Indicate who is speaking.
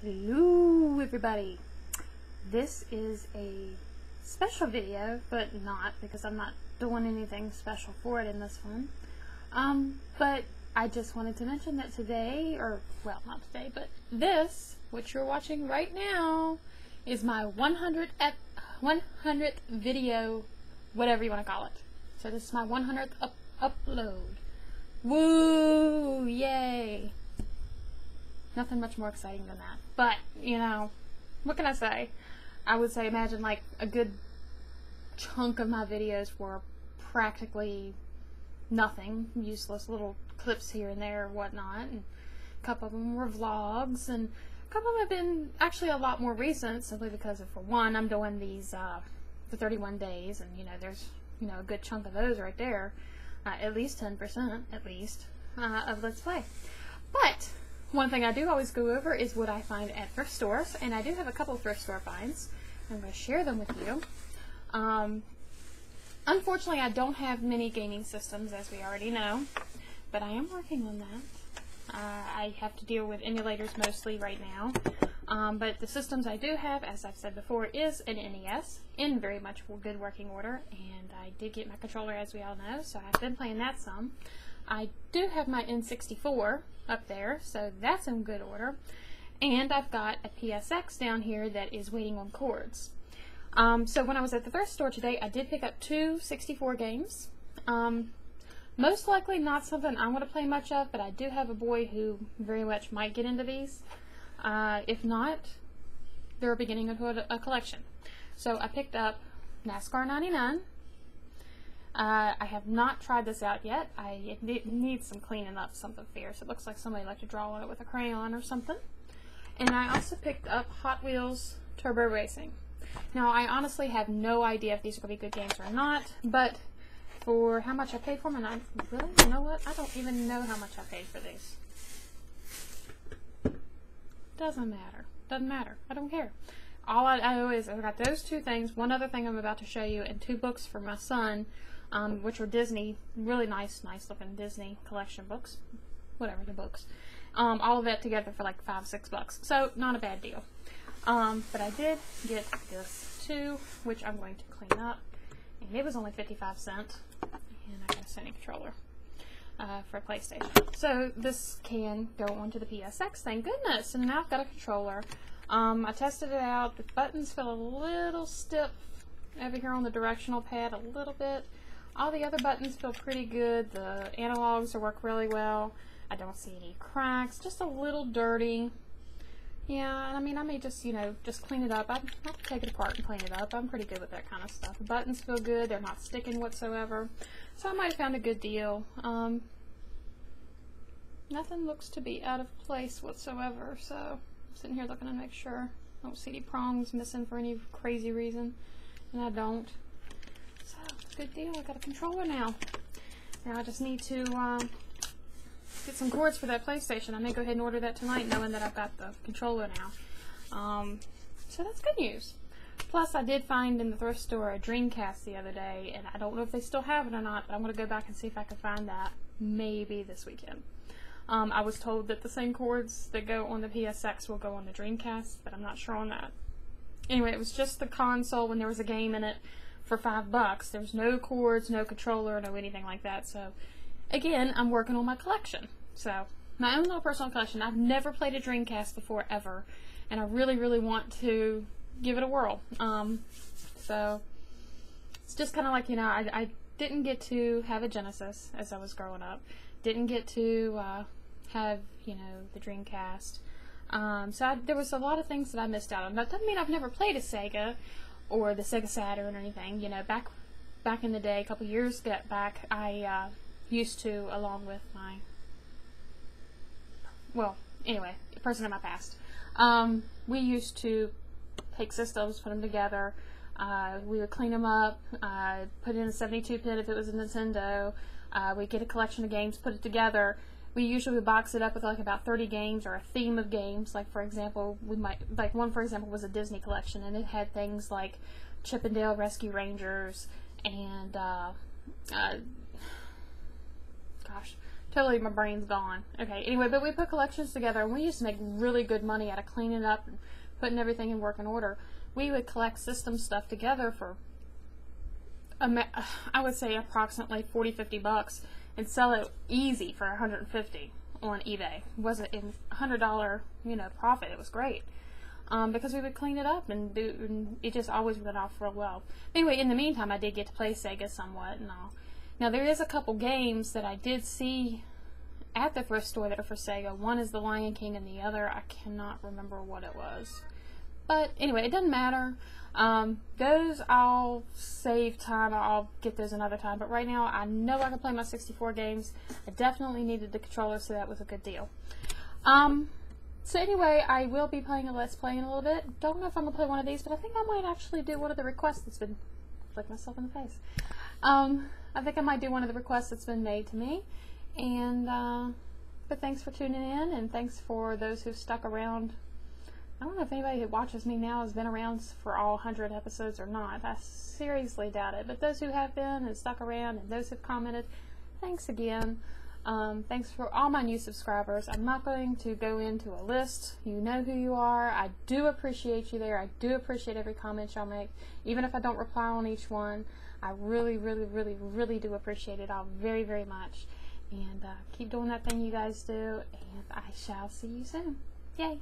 Speaker 1: Hello everybody, this is a special video, but not because I'm not doing anything special for it in this one. But I just wanted to mention that today, or well, not today, but this, which you're watching right now, is my 100th video, whatever you want to call it. So this is my 100th upload. Woo! Yay! Nothing much more exciting than that. But, you know, what can I say? I would say imagine like a good chunk of my videos were practically nothing, useless little clips here and there or whatnot, and a couple of them were vlogs, and a couple of them have been actually a lot more recent, simply because for one, I'm doing these the 31 days, and you know, there's a good chunk of those right there, at least 10% at least of Let's Play. But one thing I do always go over is what I find at thrift stores, and I do have a couple of thrift store finds. I'm going to share them with you. Unfortunately, I don't have many gaming systems, as we already know, but I am working on that. I have to deal with emulators mostly right now, but the systems I do have, as I've said before, is an NES in very much good working order, and I did get my controller, as we all know, so I've been playing that some. I do have my N64 up there, so that's in good order, and I've got a PSX down here that is waiting on cords. So when I was at the thrift store today, I did pick up 2 64 games. Most likely not something I want to play much of, but I do have a boy who very much might get into these. If not, they're beginning into a collection. So I picked up NASCAR 99. I have not tried this out yet. It needs some cleaning up, something fierce. It looks like somebody liked to draw on it with a crayon or something. And I also picked up Hot Wheels Turbo Racing. Now, I honestly have no idea if these are going to be good games or not, but for how much I paid for them, and you know what? I don't even know how much I paid for these. Doesn't matter. Doesn't matter. I don't care. All I know is I've got those 2 things, one other thing I'm about to show you, and 2 books for my son, which were Disney, really nice looking Disney collection books, whatever the books. All of that together for like $5-6, so not a bad deal. But I did get this too, which I'm going to clean up, and it was only 55 cents, and I got a Sony controller for a PlayStation. So this can go onto the PSX, thank goodness, and now I've got a controller. I tested it out. The buttons feel a little stiff over here on the directional pad, a little bit. All the other buttons feel pretty good. The analogs work really well. I don't see any cracks, just a little dirty. Yeah, and I mean, I may just, just clean it up. I'll take it apart and clean it up. I'm pretty good with that kind of stuff. The buttons feel good. They're not sticking whatsoever. So I might have found a good deal. Nothing looks to be out of place whatsoever, so I'm sitting here looking to make sure. I don't see any prongs missing for any crazy reason, and I don't. So, good deal. I got a controller now. Now I just need to get some cords for that PlayStation. I may go ahead and order that tonight, knowing that I've got the controller now. So that's good news. Plus, I did find in the thrift store a Dreamcast the other day, and I don't know if they still have it or not, but I'm going to go back and see if I can find that maybe this weekend. I was told that the same cords that go on the PSX will go on the Dreamcast, but I'm not sure on that. Anyway, it was just the console when there was a game in it for $5. There was no cords, no controller, no anything like that. So, again, I'm working on my collection. So, my own little personal collection. I've never played a Dreamcast before, ever. And I really, really want to give it a whirl. So, it's just kind of like, I didn't get to have a Genesis as I was growing up. Didn't get to have, the Dreamcast. So there was a lot of things that I missed out on. That doesn't mean I've never played a Sega or the Sega Saturn or anything. Back in the day, a couple years back, I used to, along with my, a person in my past, we used to take systems, put them together. We would clean them up, put it in a 72-bit if it was a Nintendo. We'd get a collection of games, put it together. We usually would box it up with like about 30 games or a theme of games. Like, for example, one for example was a Disney collection, and it had things like Chip 'n Dale Rescue Rangers and Totally, my brain's gone. Okay, anyway, but we put collections together, and we used to make really good money out of cleaning up and putting everything in working order. We would collect system stuff together for, I would say, approximately $40–50 and sell it easy for $150 on eBay. It wasn't a $100, profit. It was great. Because we would clean it up and it just always went off real well. Anyway, in the meantime, I did get to play Sega somewhat and all. Now, there is a couple games that I did see at the thrift store that are for Sega. One is The Lion King, and the other, I cannot remember what it was. But anyway, it doesn't matter. Those I'll save time. I'll get those another time. But right now, I know I can play my 64 games. I definitely needed the controller, so that was a good deal. So anyway, I will be playing a Let's Play in a little bit. Don't know if I'm going to play one of these, but I think I might actually do one of the requests that's been... Flick myself in the face. I think I might do one of the requests that's been made to me. And, but thanks for tuning in, and thanks for those who've stuck around. I don't know if anybody who watches me now has been around for all 100 episodes or not. I seriously doubt it. But those who have been and stuck around, and those who've commented, thanks again. Thanks for all my new subscribers. I'm not going to go into a list. You know who you are. I do appreciate you there. I do appreciate every comment y'all make, even if I don't reply on each one. I really, really, really, really do appreciate it all very, very much. And keep doing that thing you guys do, and I shall see you soon. Yay!